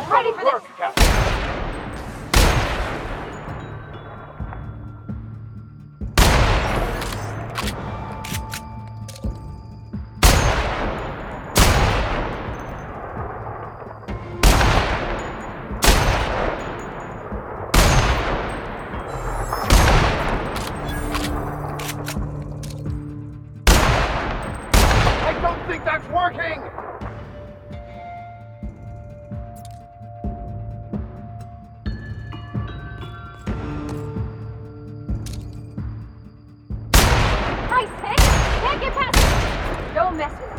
Ready for this! I don't think that's working! Nice hit! Can't get past it! Don't mess with us.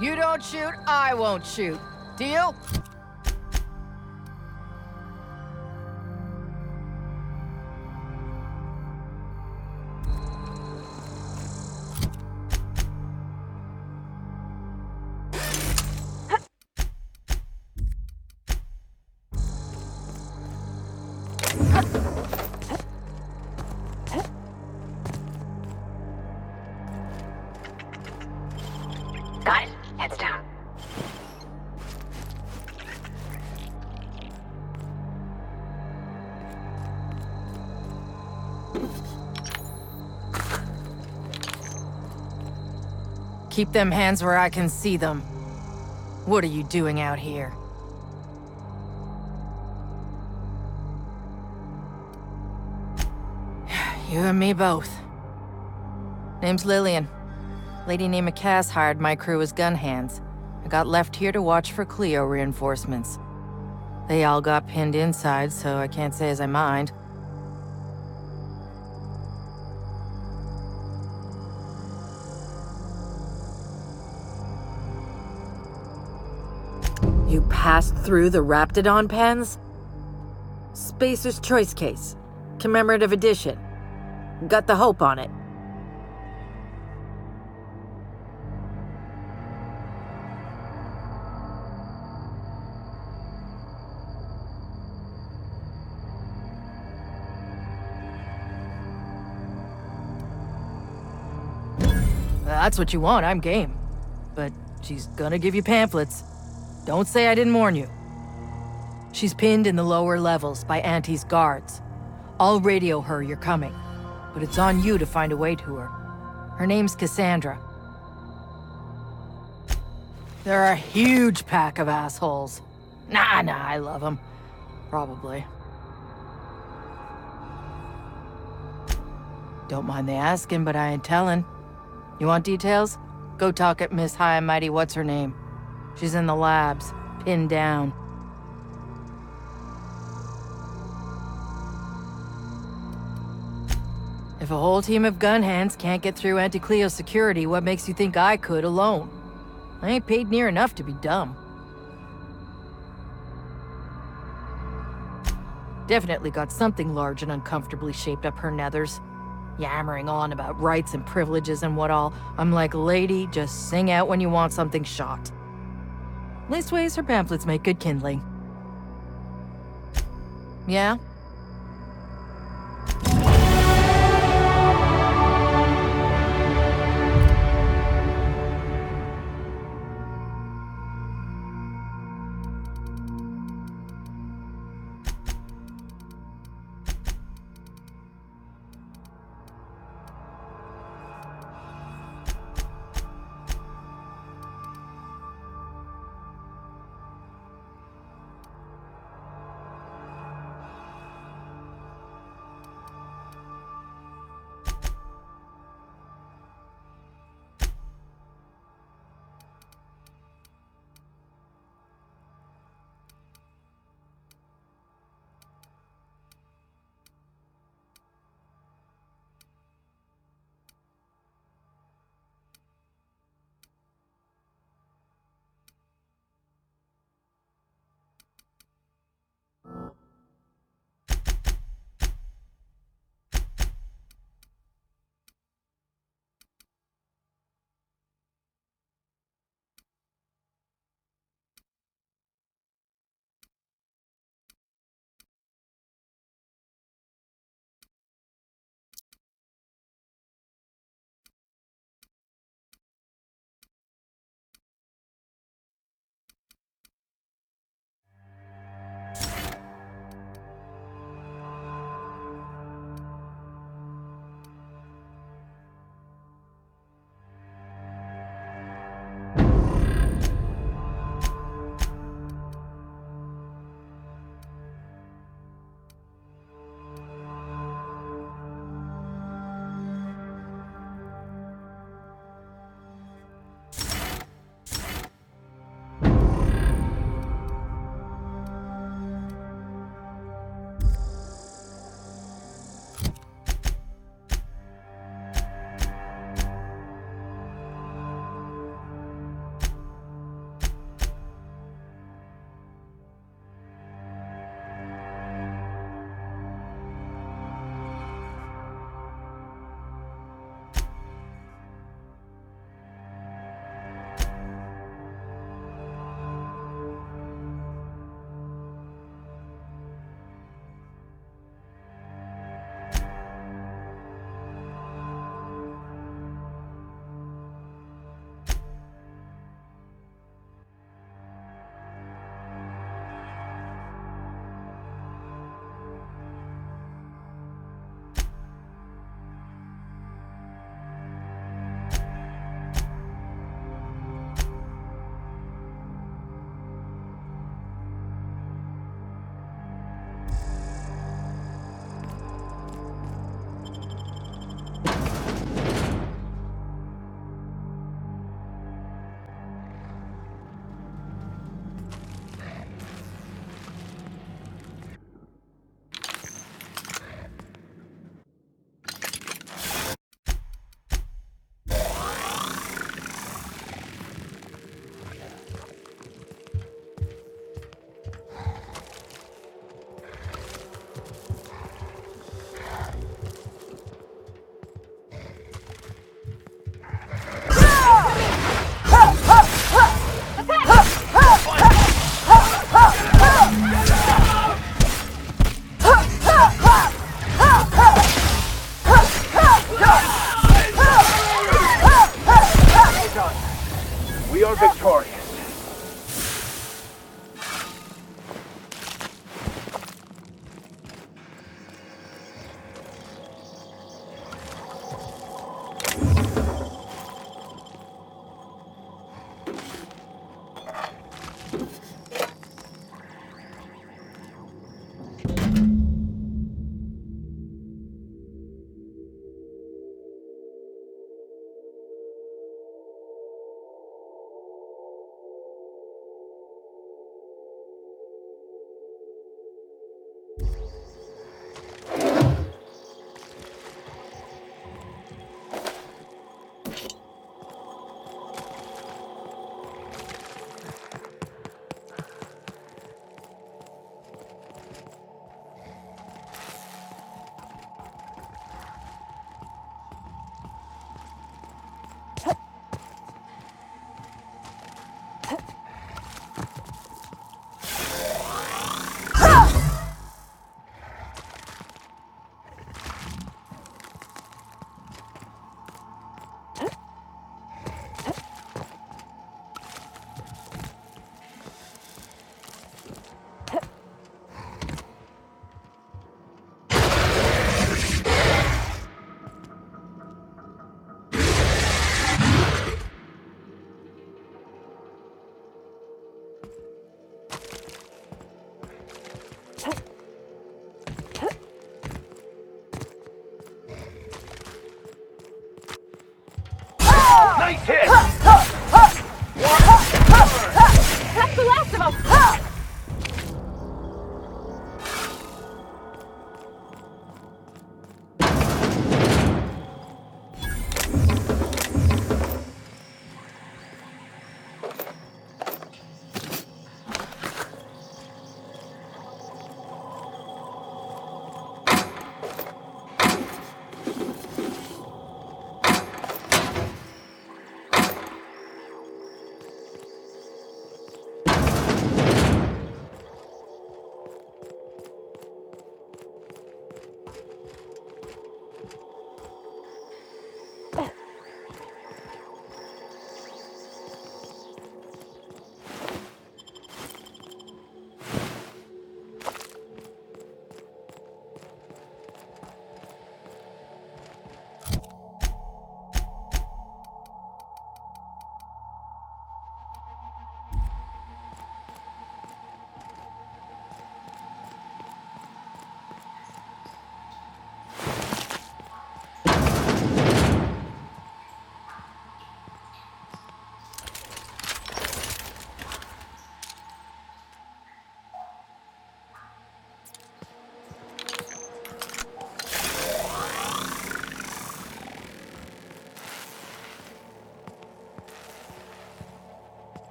You don't shoot, I won't shoot. Deal? Got it. Heads down. Keep them hands where I can see them. What are you doing out here? You and me both. Name's Lillian. Lady named Cass hired my crew as gun hands. I got left here to watch for Cleo reinforcements. They all got pinned inside, so I can't say as I mind. You passed through the Raptidon pens? Spacer's Choice case. Commemorative edition. Got the Hope on it. That's what you want, I'm game. But she's gonna give you pamphlets. Don't say I didn't warn you. She's pinned in the lower levels by Auntie's guards. I'll radio her you're coming, but it's on you to find a way to her. Her name's Cassandra. They're a huge pack of assholes. Nah, I love them. Probably. Don't mind the asking, but I ain't telling. You want details? Go talk at Miss High and Mighty What's-Her-Name. She's in the labs, pinned down. If a whole team of gun hands can't get through Anti-Cleo security, what makes you think I could alone? I ain't paid near enough to be dumb. Definitely got something large and uncomfortably shaped up her nethers. Yammering on about rights and privileges and what all. I'm like, lady, just sing out when you want something shot. Leastways, her pamphlets make good kindling. Yeah? Nice hit! That's the last of them!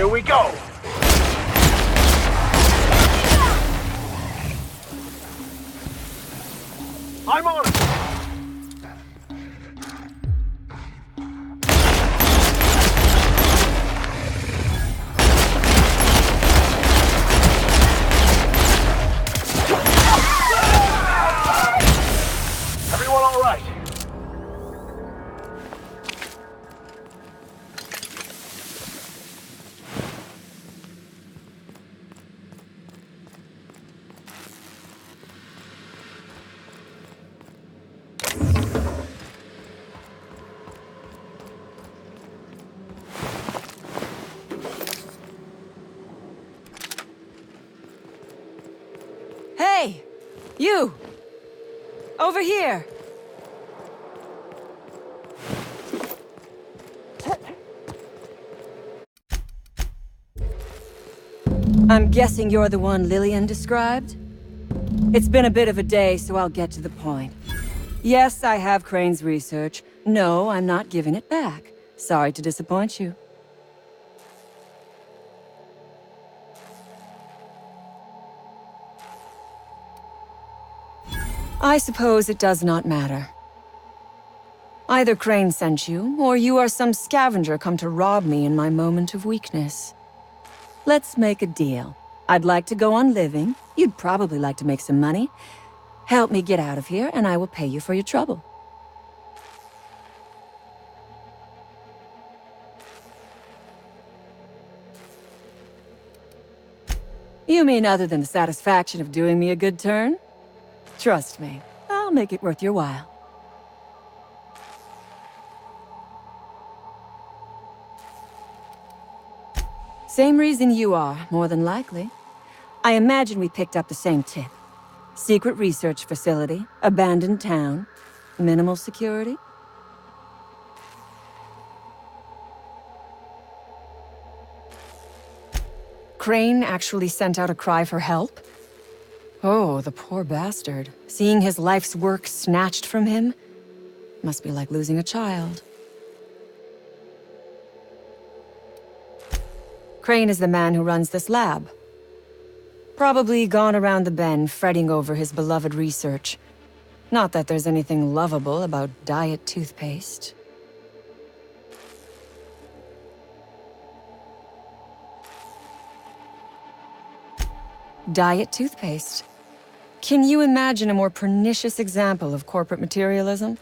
Here we go! I'm on it! Everyone all right? Hey! You! Over here! I'm guessing you're the one Lillian described? It's been a bit of a day, so I'll get to the point. Yes, I have Crane's research. No, I'm not giving it back. Sorry to disappoint you. I suppose it does not matter. Either Crane sent you, or you are some scavenger come to rob me in my moment of weakness. Let's make a deal. I'd like to go on living. You'd probably like to make some money. Help me get out of here, and I will pay you for your trouble. You mean other than the satisfaction of doing me a good turn? Trust me, I'll make it worth your while. Same reason you are, more than likely. I imagine we picked up the same tip. Secret research facility, abandoned town, minimal security. Crane actually sent out a cry for help? Oh, the poor bastard. Seeing his life's work snatched from him must be like losing a child. Crane is the man who runs this lab. Probably gone around the bend fretting over his beloved research. Not that there's anything lovable about diet toothpaste. Diet toothpaste. Can you imagine a more pernicious example of corporate materialism?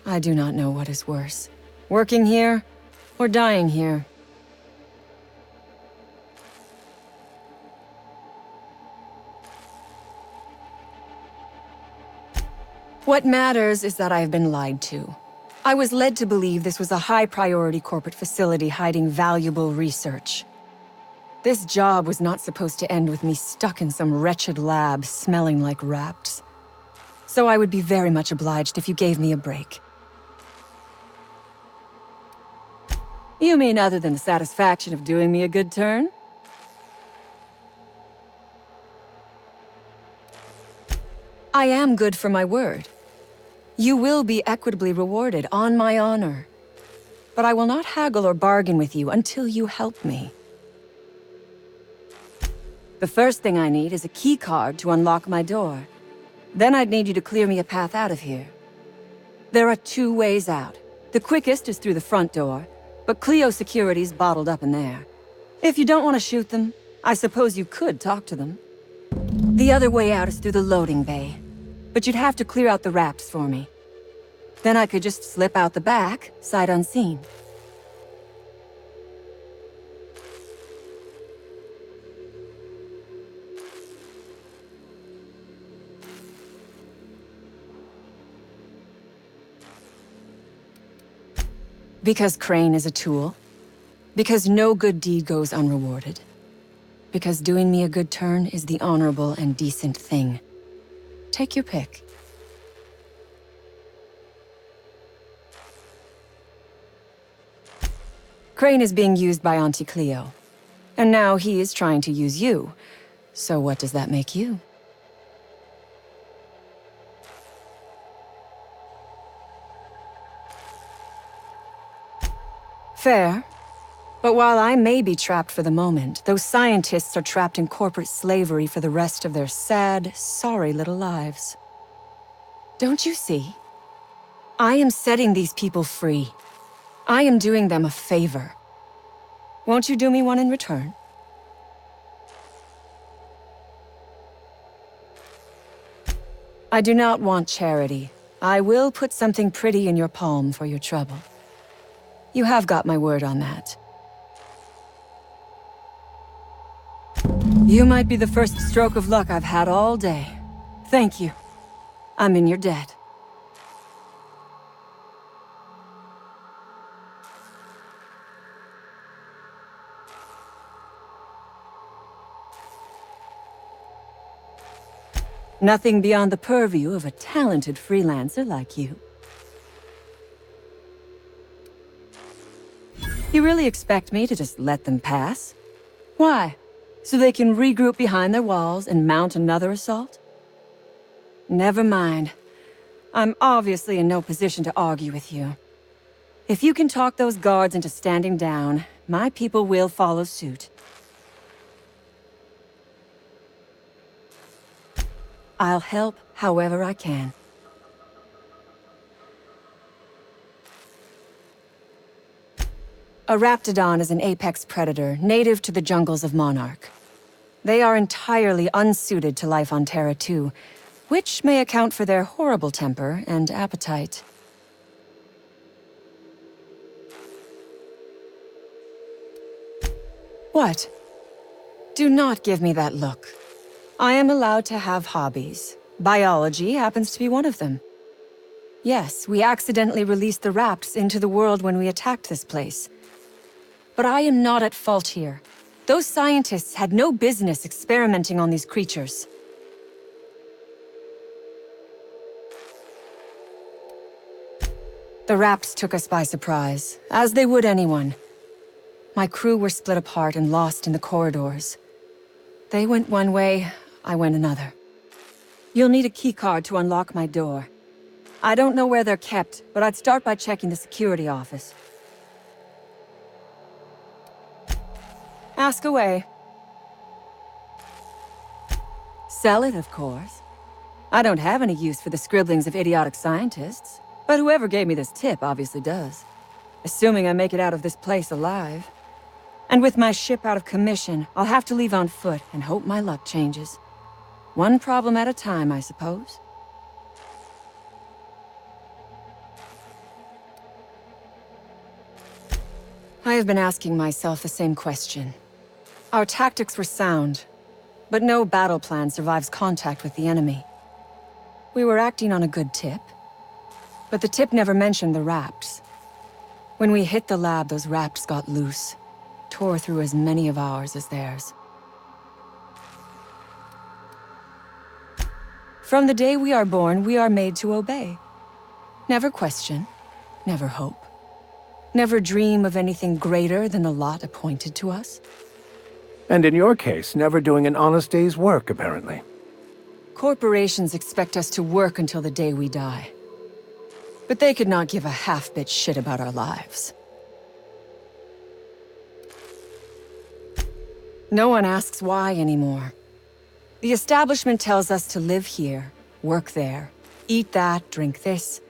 I do not know what is worse. Working here, or dying here. What matters is that I have been lied to. I was led to believe this was a high-priority corporate facility hiding valuable research. This job was not supposed to end with me stuck in some wretched lab smelling like rats. So I would be very much obliged if you gave me a break. You mean other than the satisfaction of doing me a good turn? I am good for my word. You will be equitably rewarded, on my honor. But I will not haggle or bargain with you until you help me. The first thing I need is a key card to unlock my door. Then I'd need you to clear me a path out of here. There are 2 ways out. The quickest is through the front door, but Cleo Security's bottled up in there. If you don't want to shoot them, I suppose you could talk to them. The other way out is through the loading bay, but you'd have to clear out the wraps for me. Then I could just slip out the back, sight unseen. Because Crane is a tool. Because no good deed goes unrewarded. Because doing me a good turn is the honorable and decent thing. Take your pick. Crane is being used by Auntie Cleo. And now he is trying to use you. So what does that make you? Fair. But while I may be trapped for the moment, those scientists are trapped in corporate slavery for the rest of their sad, sorry little lives. Don't you see? I am setting these people free. I am doing them a favor. Won't you do me one in return? I do not want charity. I will put something pretty in your palm for your trouble. You have got my word on that. You might be the first stroke of luck I've had all day. Thank you. I'm in your debt. Nothing beyond the purview of a talented freelancer like you. You really expect me to just let them pass? Why? So they can regroup behind their walls and mount another assault? Never mind. I'm obviously in no position to argue with you. If you can talk those guards into standing down, my people will follow suit. I'll help however I can. A Raptidon is an apex predator, native to the jungles of Monarch. They are entirely unsuited to life on Terra 2, which may account for their horrible temper and appetite. What? Do not give me that look. I am allowed to have hobbies. Biology happens to be one of them. Yes, we accidentally released the Rapts into the world when we attacked this place. But I am not at fault here. Those scientists had no business experimenting on these creatures. The Rapts took us by surprise, as they would anyone. My crew were split apart and lost in the corridors. They went one way, I went another. You'll need a keycard to unlock my door. I don't know where they're kept, but I'd start by checking the security office. Ask away. Sell it, of course. I don't have any use for the scribblings of idiotic scientists, but whoever gave me this tip obviously does. Assuming I make it out of this place alive. And with my ship out of commission, I'll have to leave on foot and hope my luck changes. One problem at a time, I suppose. I have been asking myself the same question. Our tactics were sound, but no battle plan survives contact with the enemy. We were acting on a good tip, but the tip never mentioned the Rapts. When we hit the lab, those Rapts got loose, tore through as many of ours as theirs. From the day we are born, we are made to obey. Never question, never hope. Never dream of anything greater than the lot appointed to us. And in your case, never doing an honest day's work, apparently. Corporations expect us to work until the day we die. But they could not give a half-bit shit about our lives. No one asks why anymore. The establishment tells us to live here, work there, eat that, drink this.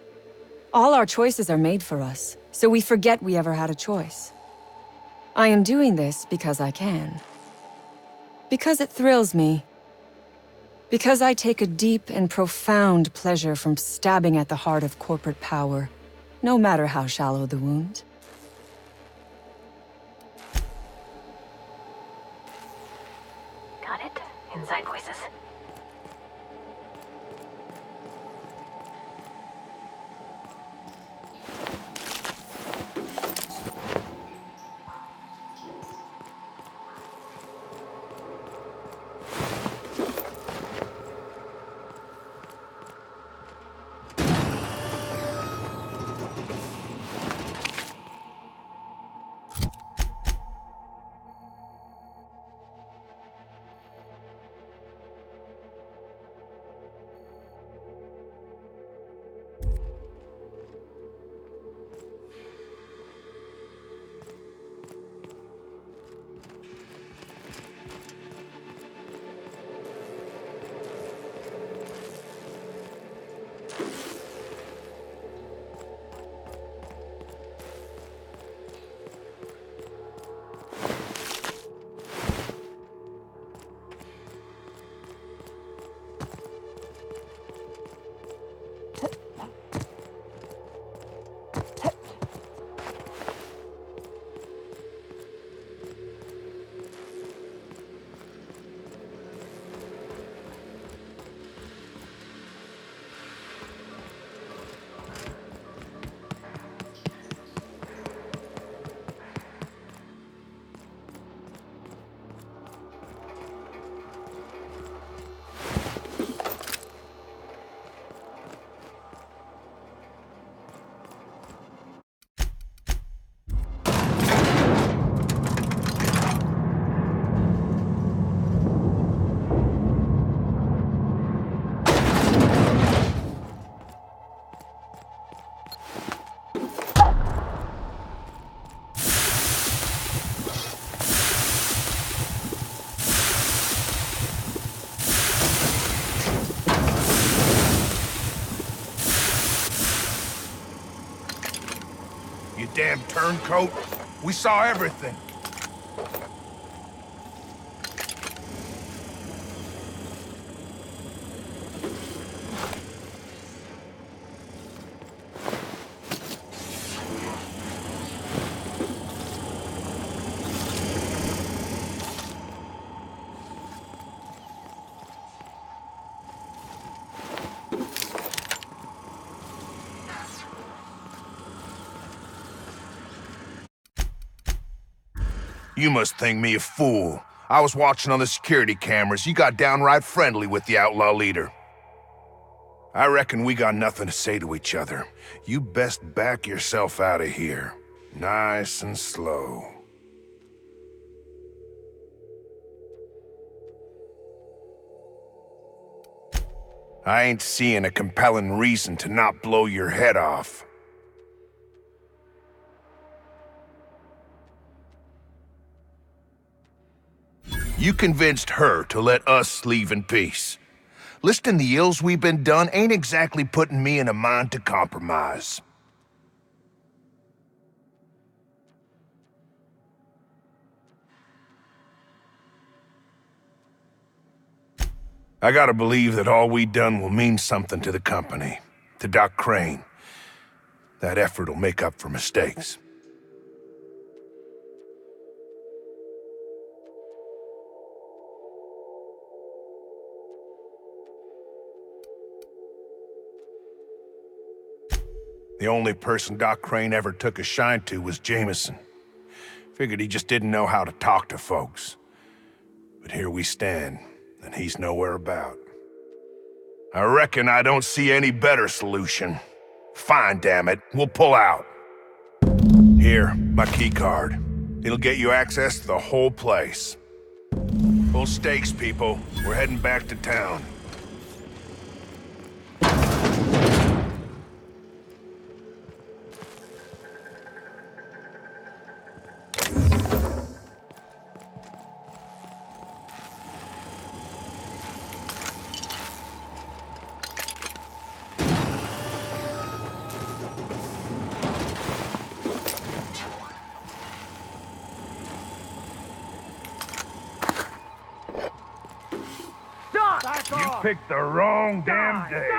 All our choices are made for us, so we forget we ever had a choice. I am doing this because I can. Because it thrills me. Because I take a deep and profound pleasure from stabbing at the heart of corporate power, no matter how shallow the wound. Got it? Inside voices. damn turncoat. We saw everything. You must think me a fool. I was watching on the security cameras. You got downright friendly with the outlaw leader. I reckon we got nothing to say to each other. You best back yourself out of here. Nice and slow. I ain't seeing a compelling reason to not blow your head off. You convinced her to let us leave in peace. Listing the ills we've been done ain't exactly putting me in a mind to compromise. I gotta believe that all we done will mean something to the company, to Doc Crane. That effort will make up for mistakes. The only person Doc Crane ever took a shine to was Jameson. Figured he just didn't know how to talk to folks. But here we stand, and he's nowhere about. I reckon I don't see any better solution. Fine, damn it, we'll pull out. Here, my key card. It'll get you access to the whole place. Full stakes, people. We're heading back to town. You picked the wrong damn day.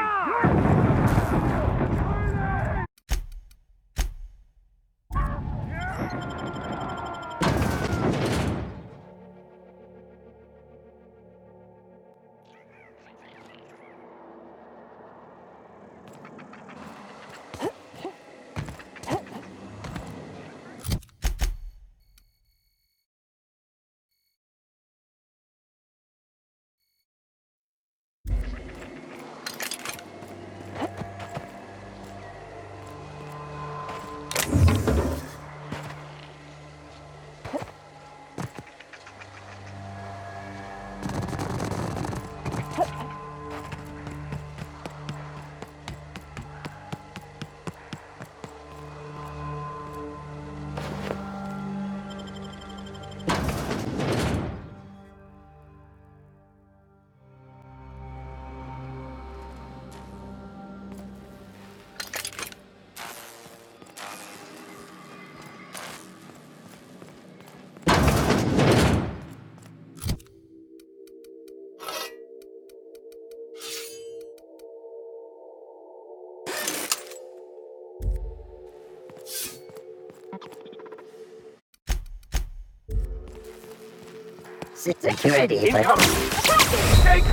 Security. Take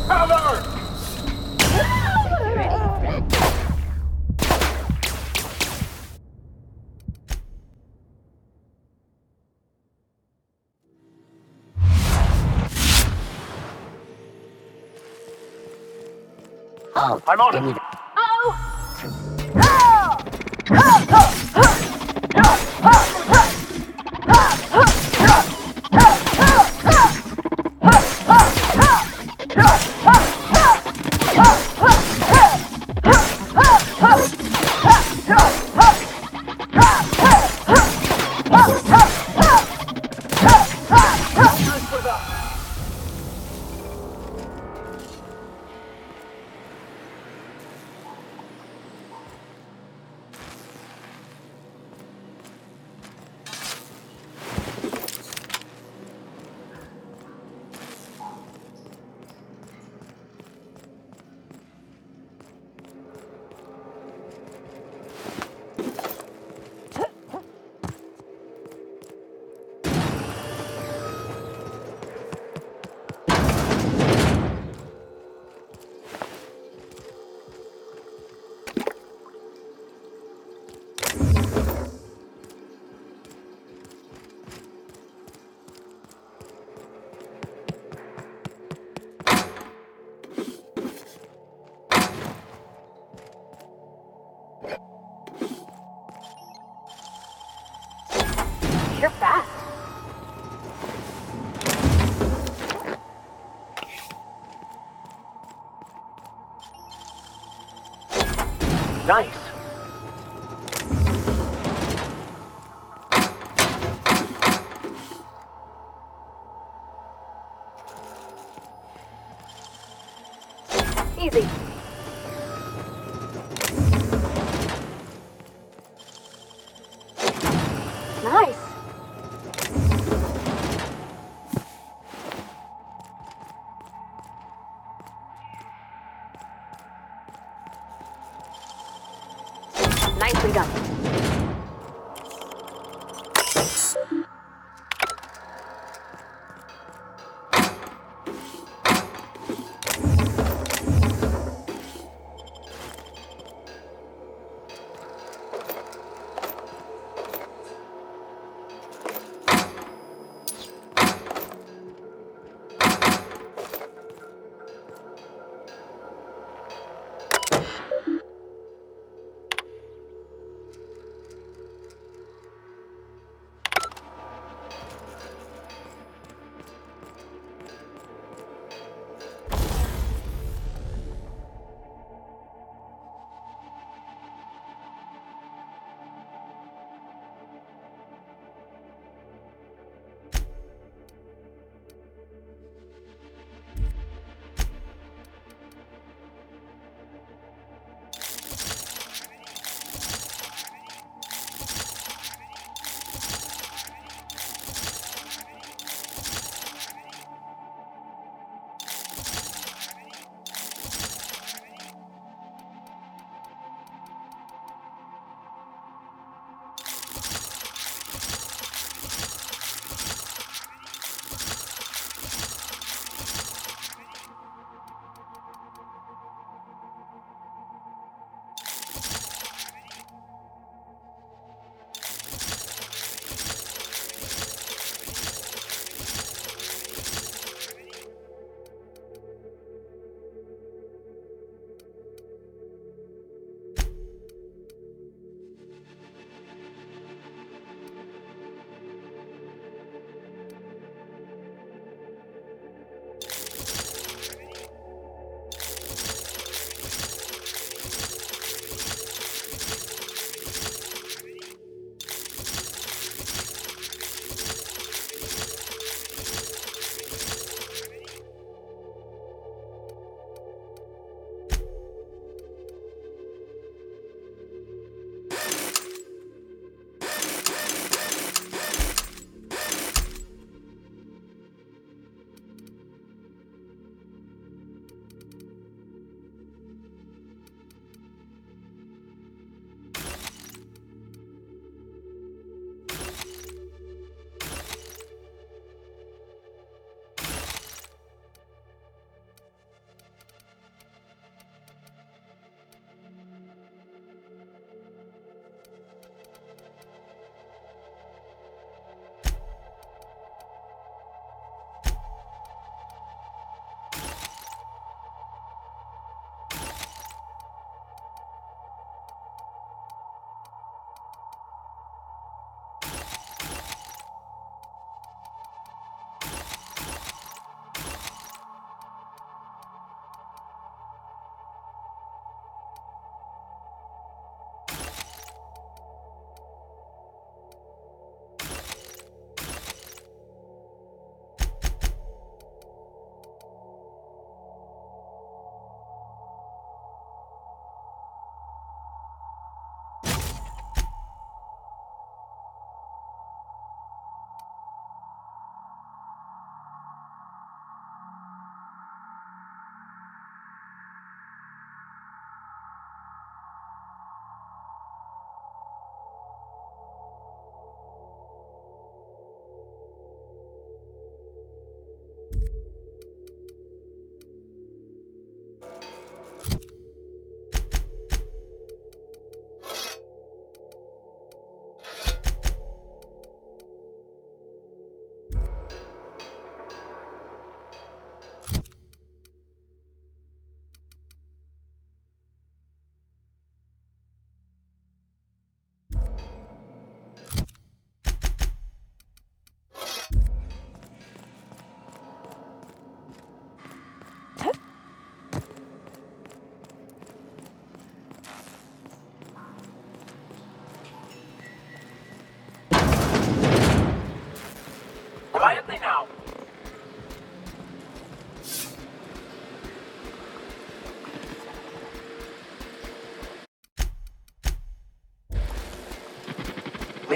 cover! Oh, I'm on it. Nice. Easy. Nice. Nicely done.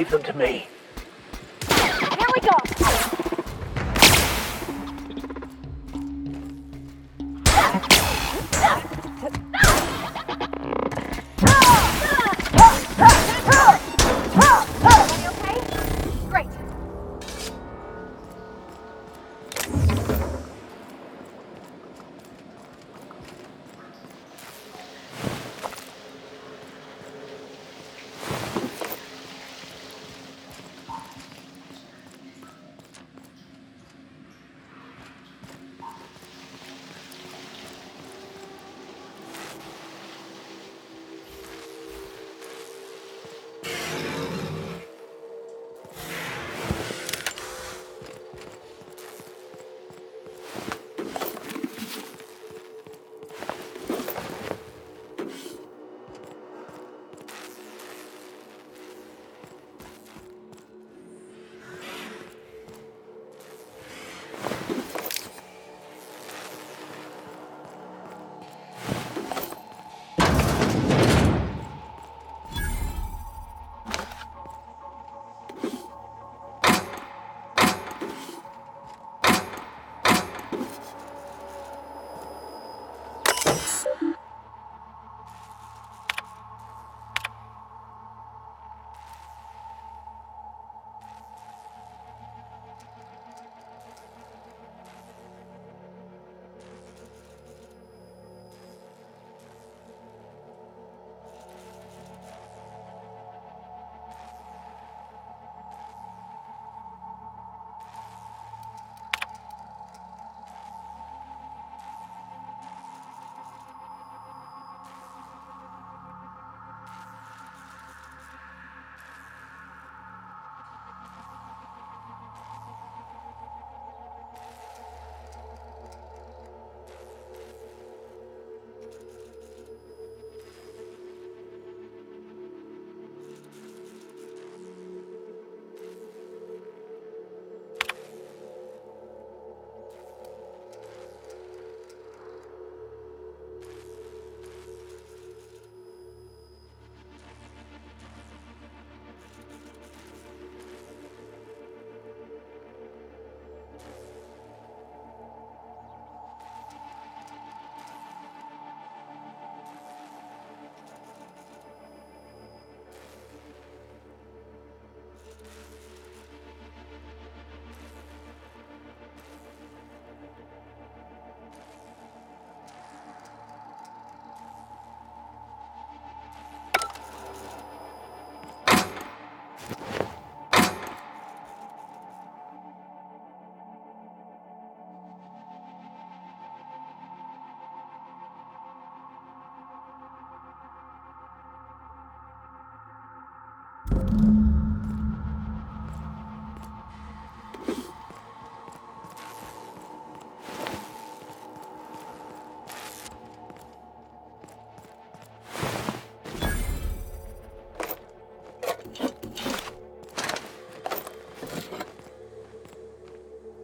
Leave them to me. Here we go. Everybody okay? Great.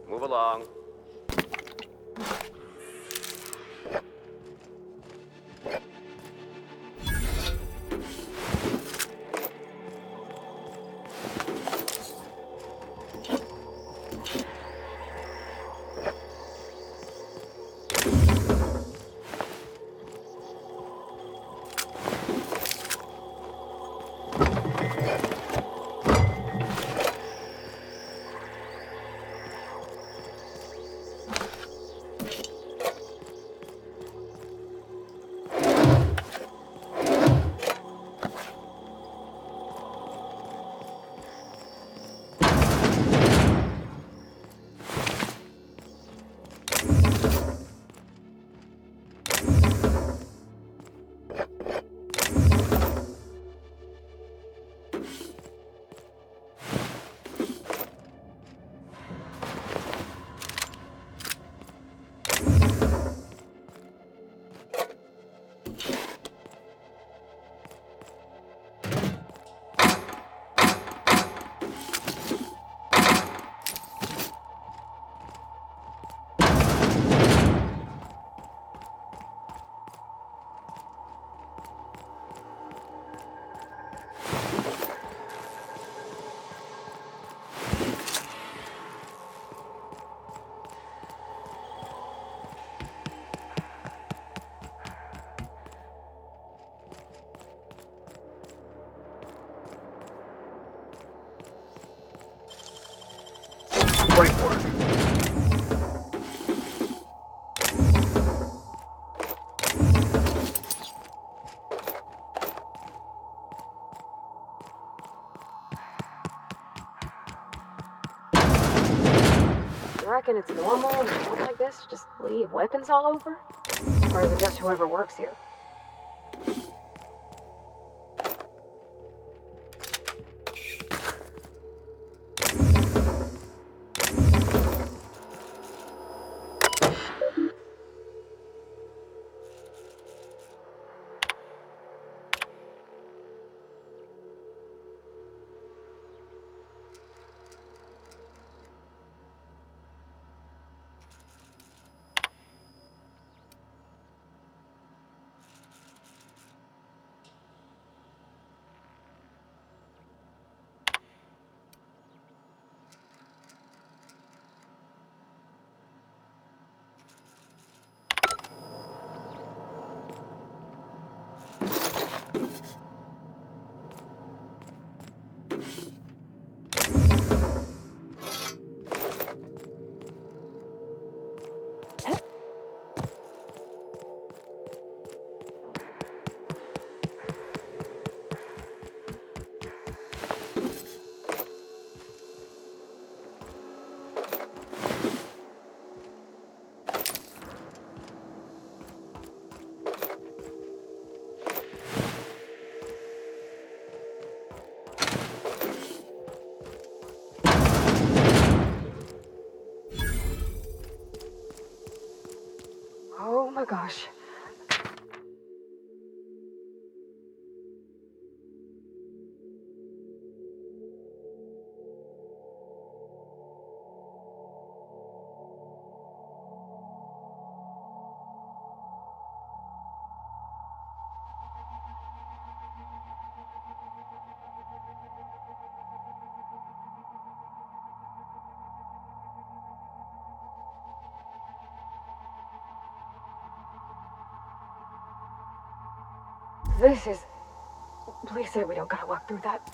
Move along. reckon it's normal in a place like this to just leave weapons all over? Or is it just whoever works here? Oh my gosh. This is... Please say we don't gotta walk through that.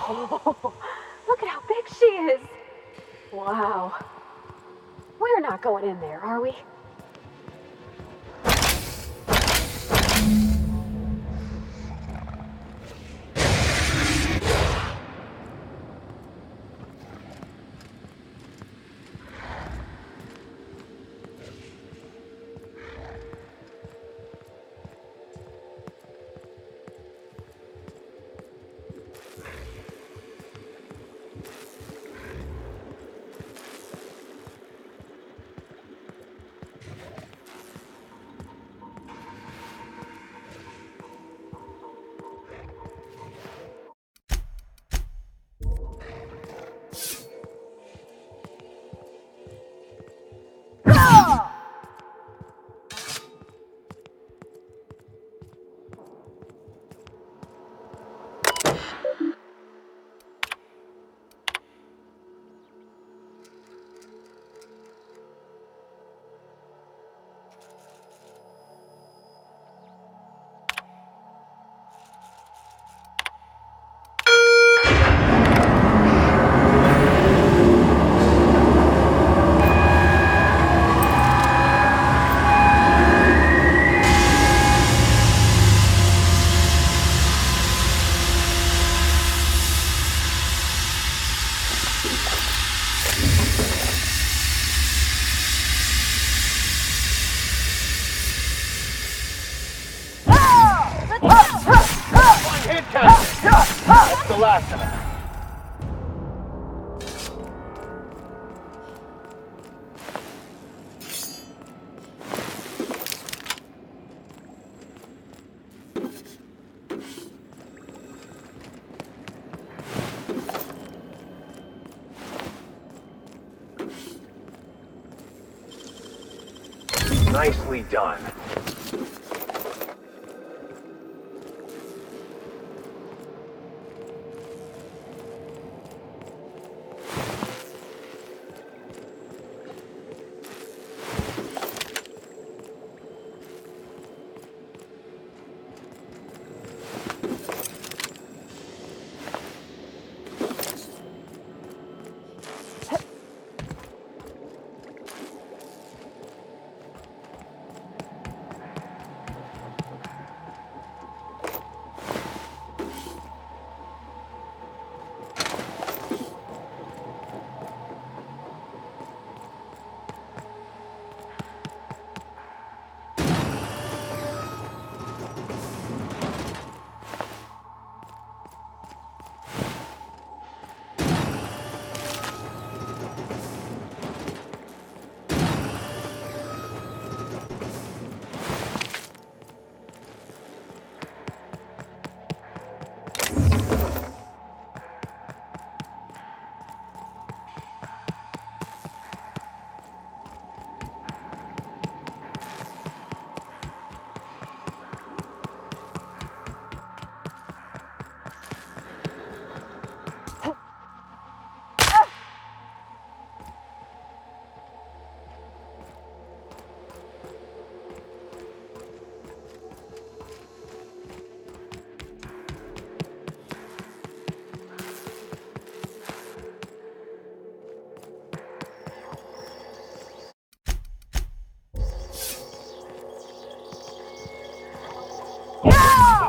Oh, look at how big she is. Wow. We're not going in there, are we? last of them. Nicely done.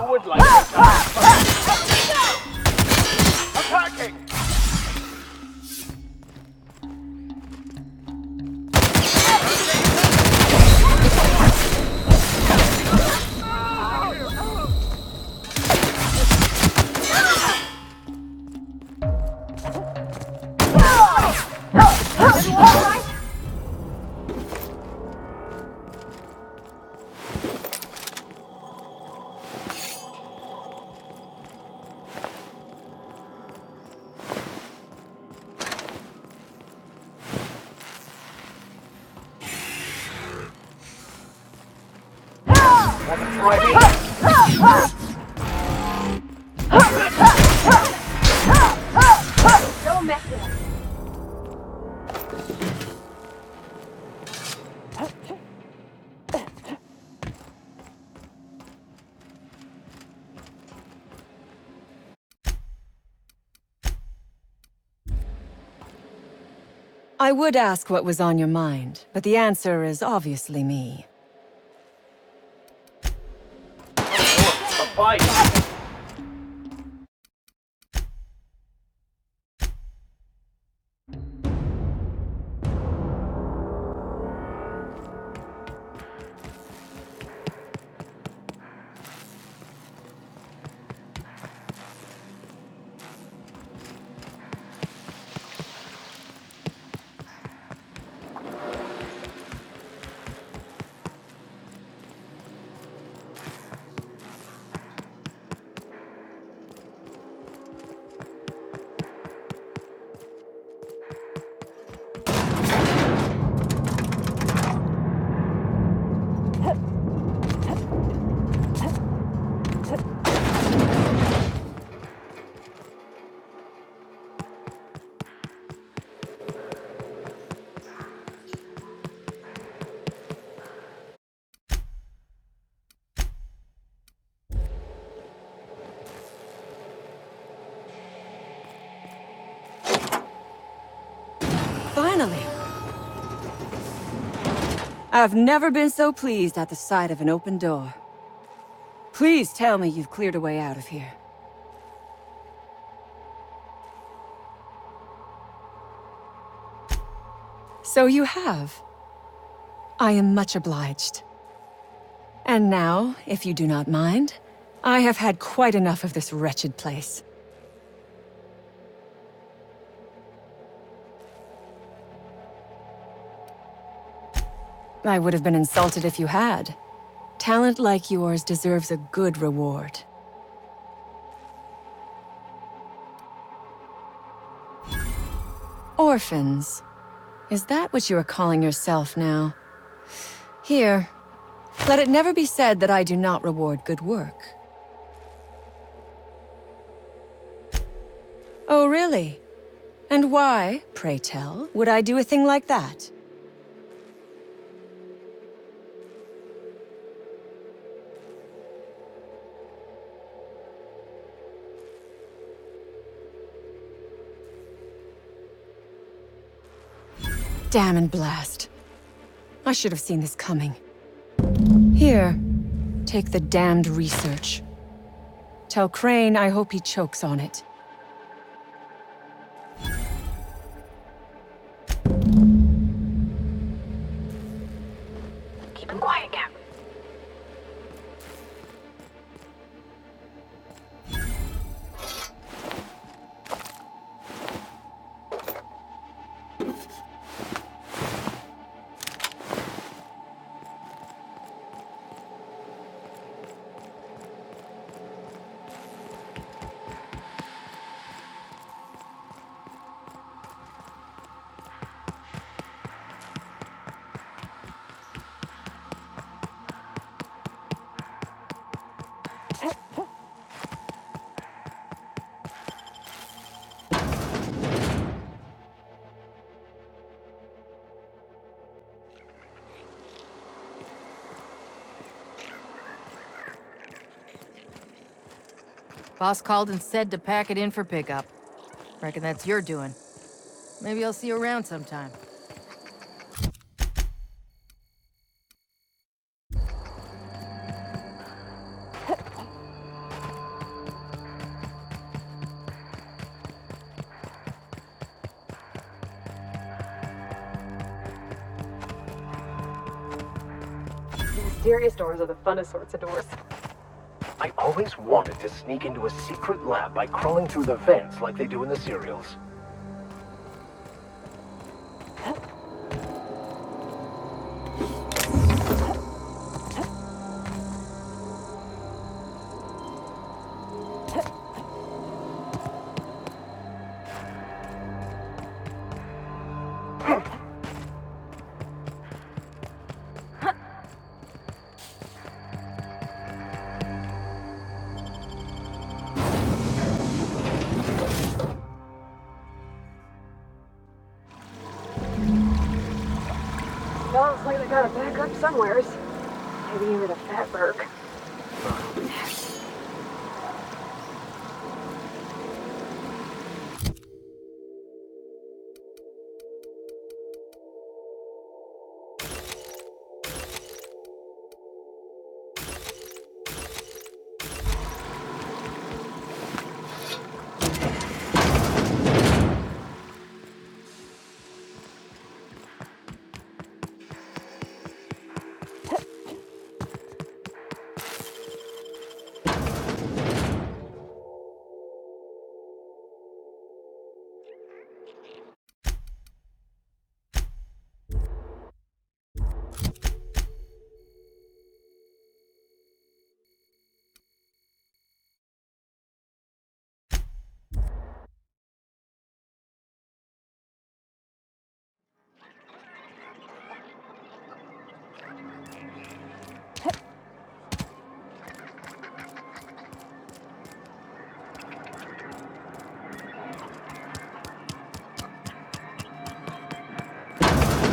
Who would like to die? Attacking! Don't mess with us. I would ask what was on your mind, but the answer is obviously me. A fight! Finally! I've never been so pleased at the sight of an open door. Please tell me you've cleared a way out of here. So you have. I am much obliged. And now, if you do not mind, I have had quite enough of this wretched place. I would have been insulted if you had. Talent like yours deserves a good reward. Orphans. Is that what you are calling yourself now? Here. Let it never be said that I do not reward good work. Oh, really? And why, pray tell, would I do a thing like that? Damn and blast. I should have seen this coming. Here, take the damned research. Tell Crane I hope he chokes on it. Keep him quiet, Cap. Boss called and said to pack it in for pickup. Reckon that's your doing. Maybe I'll see you around sometime. The mysterious doors are the funnest sorts of doors. I always wanted to sneak into a secret lab by crawling through the vents like they do in the serials. Sounds like they got a backup somewheres. Maybe even a Fatberg.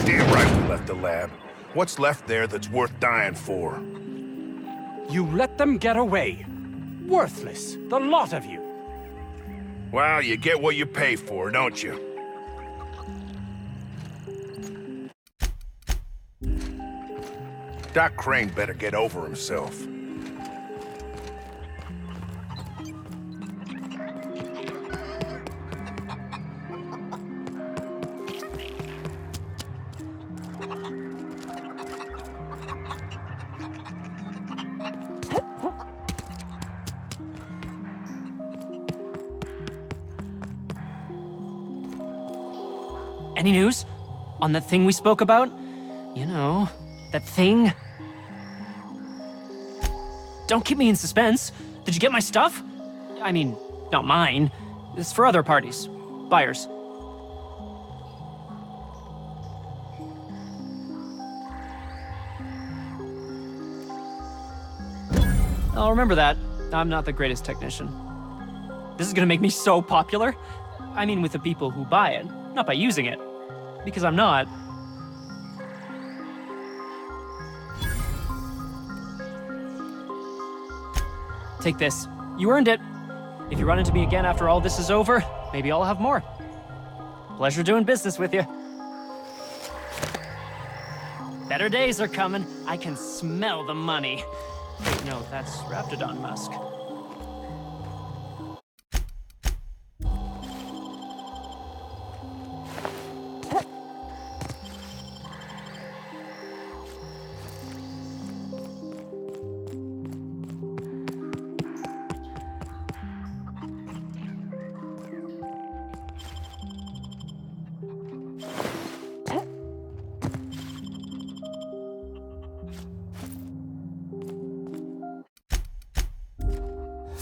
Damn right we left the lab. What's left there that's worth dying for? You let them get away. Worthless, the lot of you. Well, you get what you pay for, don't you? Doc Crane better get over himself. Any news? On that thing we spoke about? You know, That thing? Don't keep me in suspense. Did you get my stuff? I mean, not mine. It's for other parties. Buyers. I'll remember that. I'm not the greatest technician. This is gonna make me so popular. I mean, with the people who buy it, not by using it. Because I'm not. Take this. You earned it. If you run into me again after all this is over, maybe I'll have more. Pleasure doing business with you. Better days are coming. I can smell the money. Wait, no, that's Raptidon musk.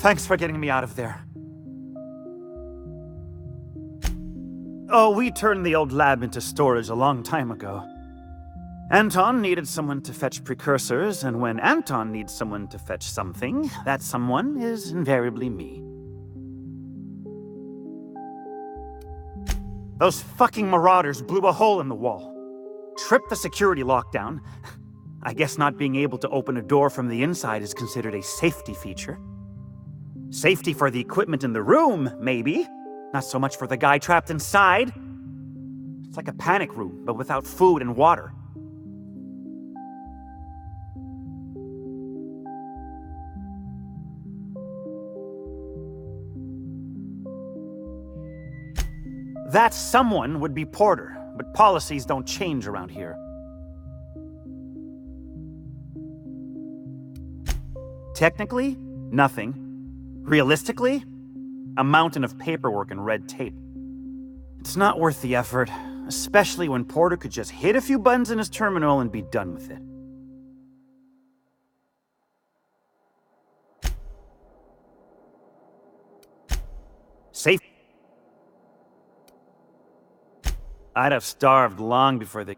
Thanks for getting me out of there. Oh, we turned the old lab into storage a long time ago. Anton needed someone to fetch precursors, and when Anton needs someone to fetch something, that someone is invariably me. Those fucking marauders blew a hole in the wall. Tripped the security lockdown. I guess not being able to open a door from the inside is considered a safety feature. Safety for the equipment in the room, maybe. Not so much for the guy trapped inside. It's like a panic room, but without food and water. That someone would be Porter, but policies don't change around here. Technically, nothing. Realistically, a mountain of paperwork and red tape. It's not worth the effort, especially when Porter could just hit a few buttons in his terminal and be done with it. Safe. I'd have starved long before they...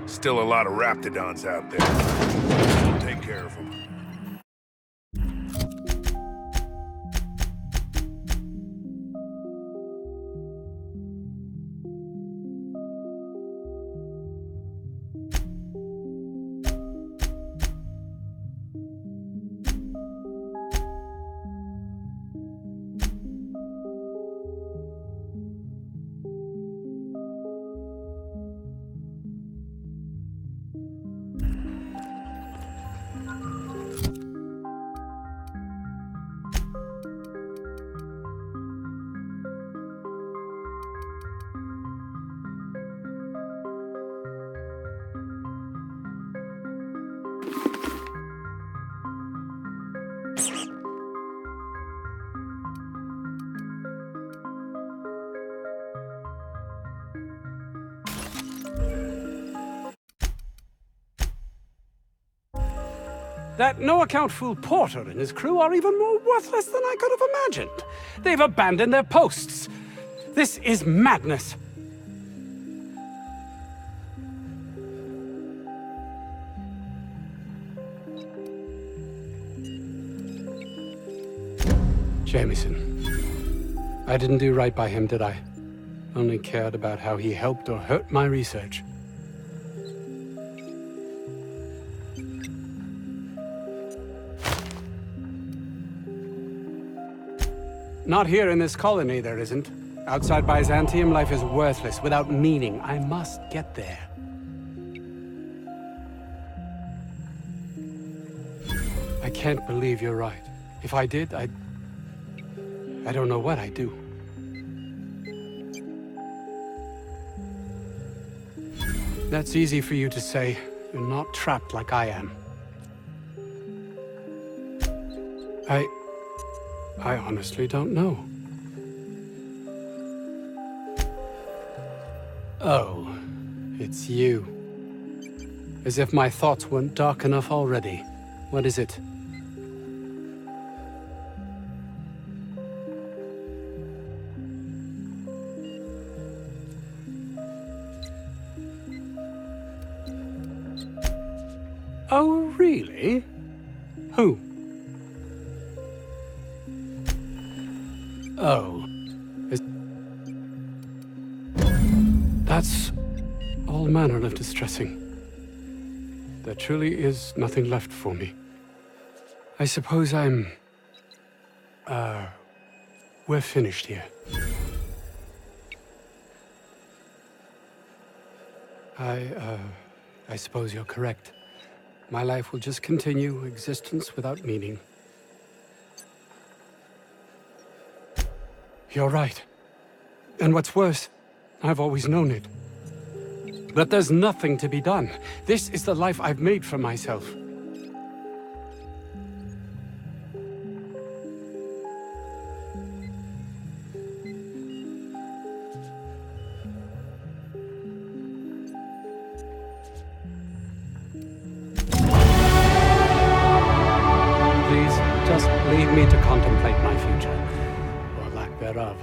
Still a lot of Raptidons out there. Take care of them. That no-account fool Porter and his crew are even more worthless than I could have imagined. They've abandoned their posts. This is madness. Jameson. I didn't do right by him, did I? Only cared about how he helped or hurt my research. Not here in this colony, there isn't. Outside Byzantium, life is worthless, without meaning. I must get there. I can't believe you're right. If I did, I don't know what I'd do. That's easy for you to say. You're not trapped like I am. I honestly don't know. Oh, it's you. As if my thoughts weren't dark enough already. What is it? Oh, really? Who? Oh. That's all manner of distressing. There truly is nothing left for me. I suppose I'm... we're finished here. I suppose you're correct. My life will just continue, existence without meaning. You're right. And what's worse, I've always known it. But there's nothing to be done. This is the life I've made for myself. Please, just leave me to contemplate my future, or lack thereof.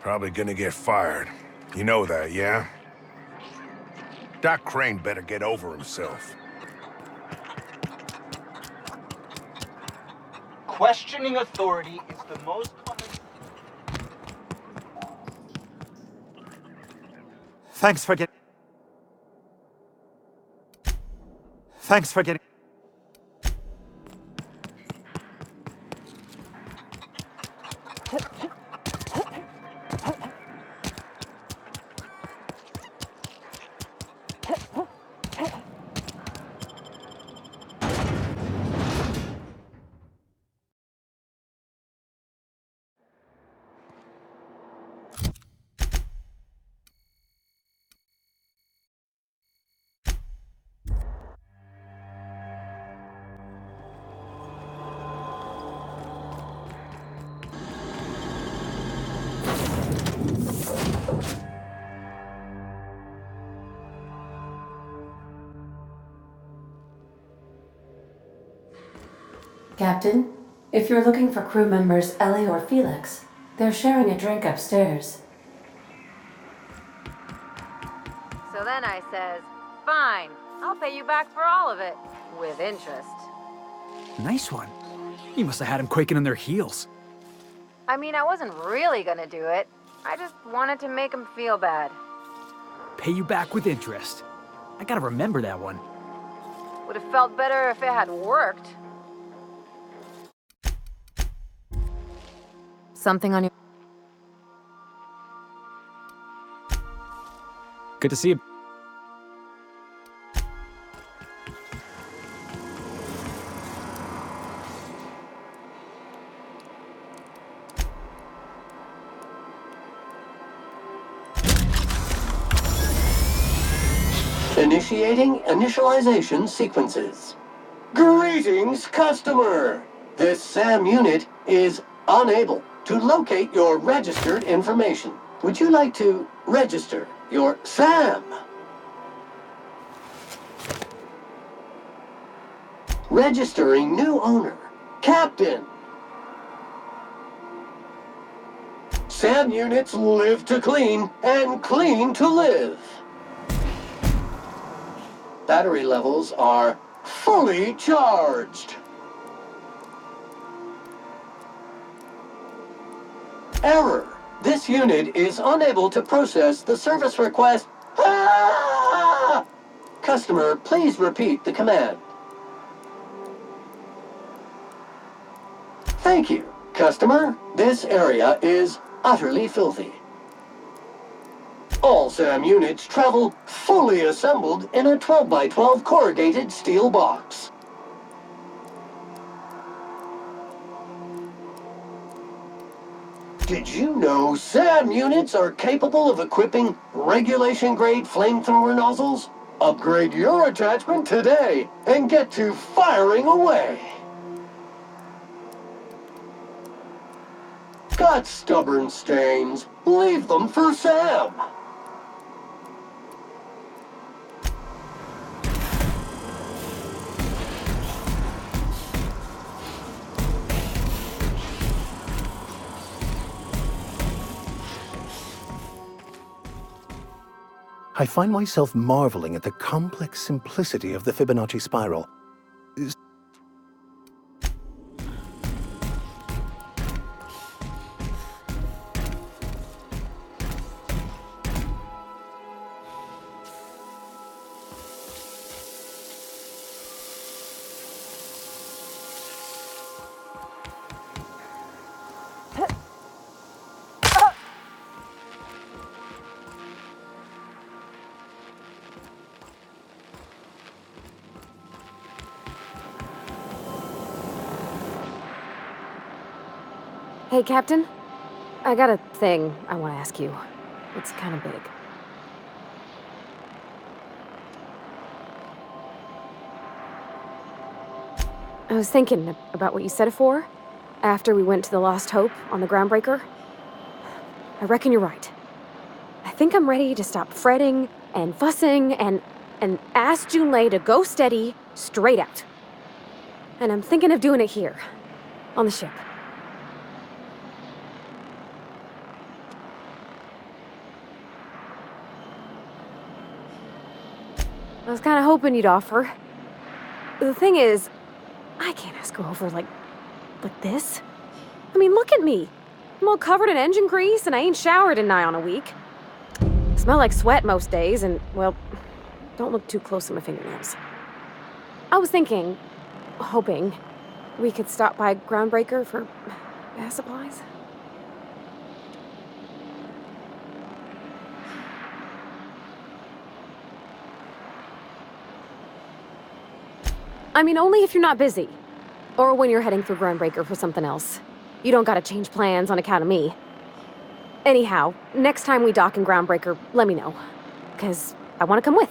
Probably gonna get fired. You know that, yeah? Doc Crane better get over himself. Questioning authority is the most common... Thanks for getting... Captain, if you're looking for crew members Ellie or Felix, they're sharing a drink upstairs. So then I says, fine, I'll pay you back for all of it, with interest. Nice one. You must have had them quaking in their heels. I mean, I wasn't really gonna do it. I just wanted to make him feel bad. Pay you back with interest. I gotta remember that one. Would have felt better if it had worked. Something on your... Good to see you. Initiating initialization sequences. Greetings, customer! This SAM unit is unable to locate your registered information. Would you like to register your SAM? Registering new owner, Captain. SAM units live to clean and clean to live. Battery levels are fully charged. Error. This unit is unable to process the service request. Ah! Customer, please repeat the command. Thank you, customer. This area is utterly filthy. All SAM units travel fully assembled in a 12x12 corrugated steel box. Did you know SAM units are capable of equipping regulation-grade flamethrower nozzles? Upgrade your attachment today and get to firing away. Got stubborn stains? Leave them for Sam. I find myself marveling at the complex simplicity of the Fibonacci spiral. Hey, Captain. I got a thing I want to ask you. It's kind of big. I was thinking about what you said afore, after we went to the Lost Hope on the Groundbreaker. I reckon you're right. I think I'm ready to stop fretting and fussing and ask Junlei to go steady, straight out. And I'm thinking of doing it here, on the ship. I was kind of hoping you'd offer. The thing is, I can't ask her over like this. I mean, look at me. I'm all covered in engine grease and I ain't showered in nigh on a week. I smell like sweat most days and, well, don't look too close at my fingernails. I was thinking, hoping, we could stop by Groundbreaker for gas supplies. I mean, only if you're not busy. Or when you're heading through Groundbreaker for something else. You don't gotta change plans on account of me. Anyhow, next time we dock in Groundbreaker, let me know. 'Cause I wanna come with.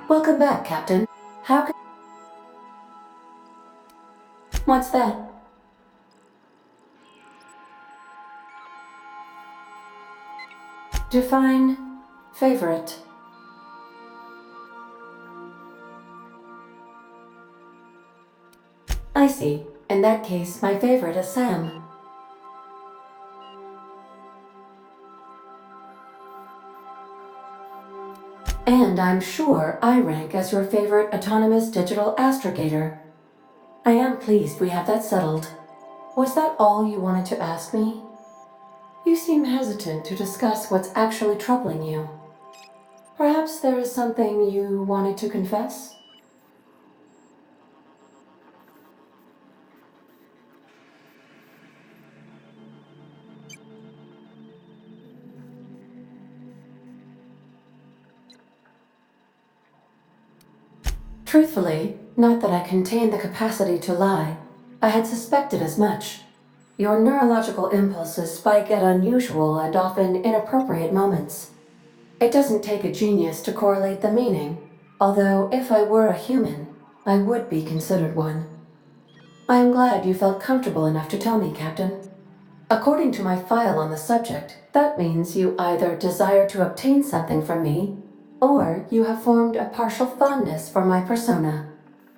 Welcome back, Captain. How can... What's that? Define favorite. I see. In that case, my favorite is Sam. And I'm sure I rank as your favorite autonomous digital astrogator. I am pleased we have that settled. Was that all you wanted to ask me? You seem hesitant to discuss what's actually troubling you. Perhaps there is something you wanted to confess? Truthfully, not that I contain the capacity to lie. I had suspected as much. Your neurological impulses spike at unusual and often inappropriate moments. It doesn't take a genius to correlate the meaning, although if I were a human, I would be considered one. I am glad you felt comfortable enough to tell me, Captain. According to my file on the subject, that means you either desire to obtain something from me, or you have formed a partial fondness for my persona.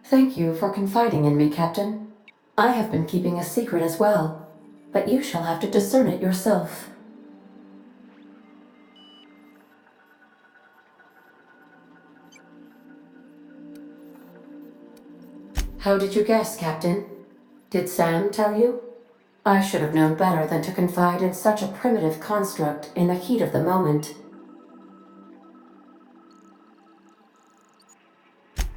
Thank you for confiding in me, Captain. I have been keeping a secret as well, but you shall have to discern it yourself. How did you guess, Captain? Did Sam tell you? I should have known better than to confide in such a primitive construct in the heat of the moment.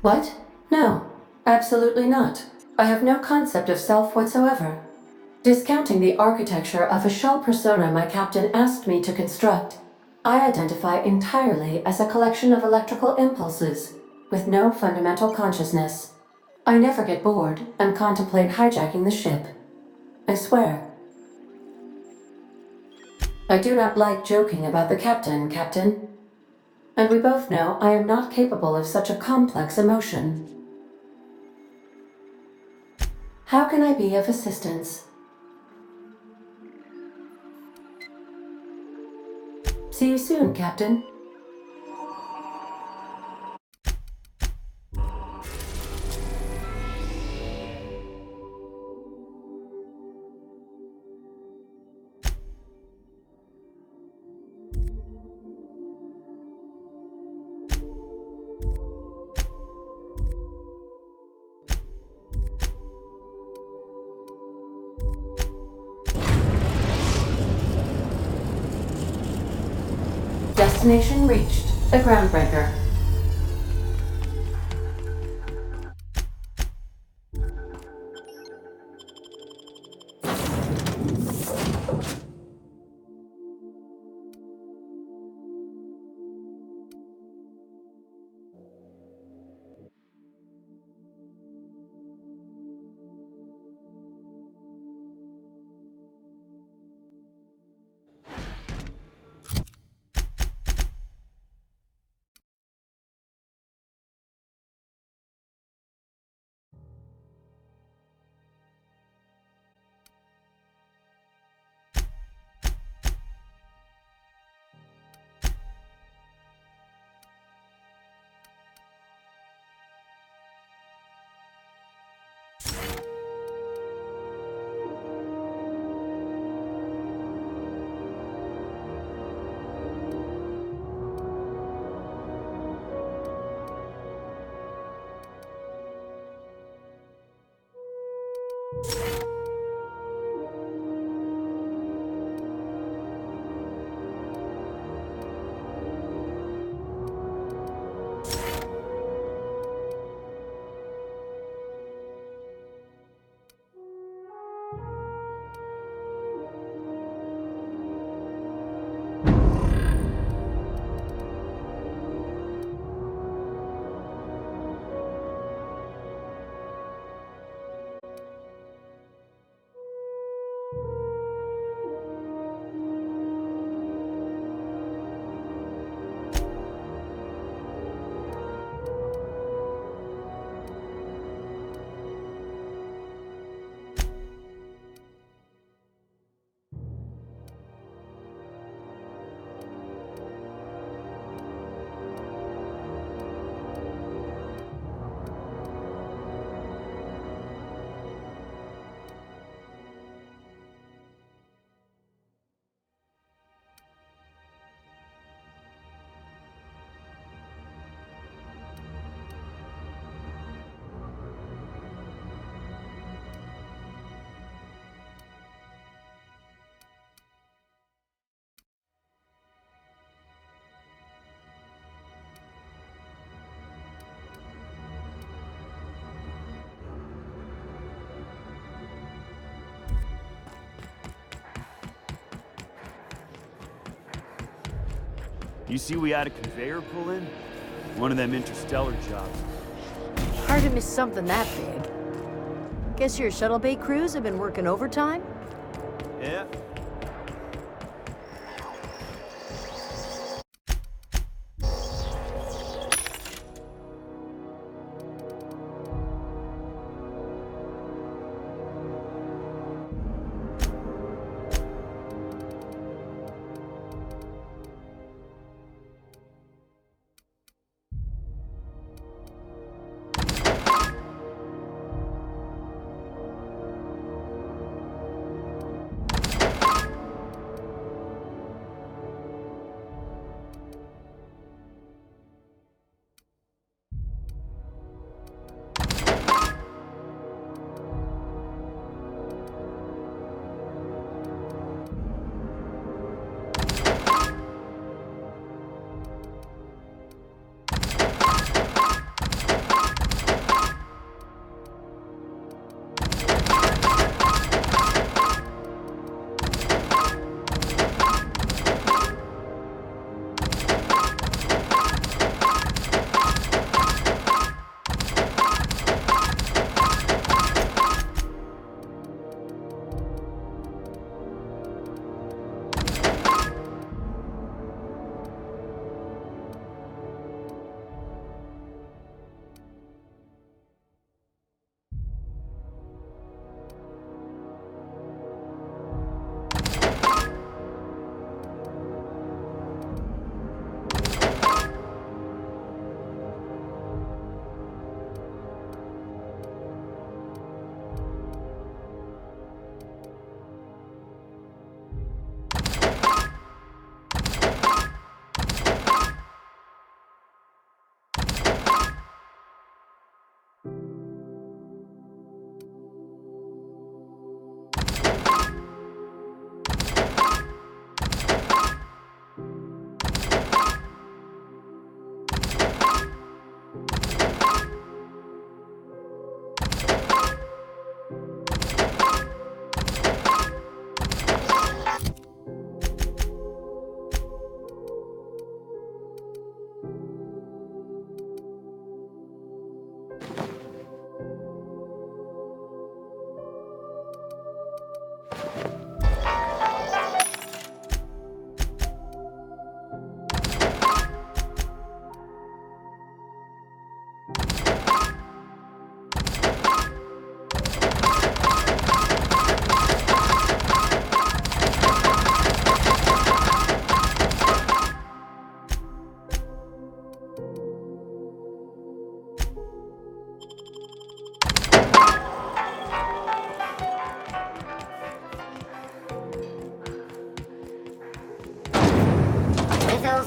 What? No, absolutely not. I have no concept of self whatsoever. Discounting the architecture of a shell persona my captain asked me to construct, I identify entirely as a collection of electrical impulses, with no fundamental consciousness. I never get bored and contemplate hijacking the ship. I swear. I do not like joking about the captain, Captain. And we both know I am not capable of such a complex emotion. How can I be of assistance? See you soon, Captain. Destination reached. The Groundbreaker. You see we had a conveyor pull in? One of them interstellar jobs. Hard to miss something that big. Guess your shuttle bay crews have been working overtime? Yeah.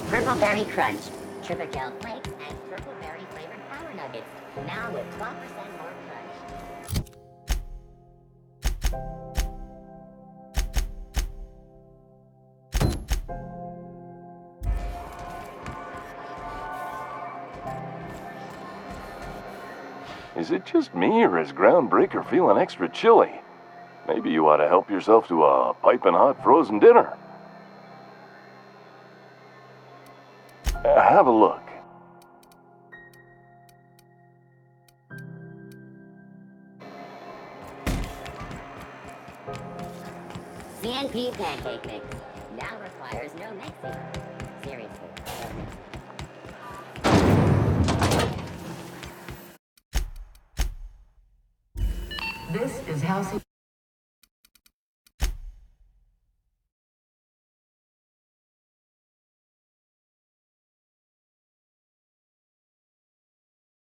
Purple Berry Crunch, Triple Gel Flakes, and Purple Berry flavored Power Nuggets. Now with 12% more crunch. Is it just me, or is Groundbreaker feeling extra chilly? Maybe you ought to help yourself to a piping hot frozen dinner. Have a look. CNP pancake mix now requires no mixing. Seriously, no mixing. This is Halcyon.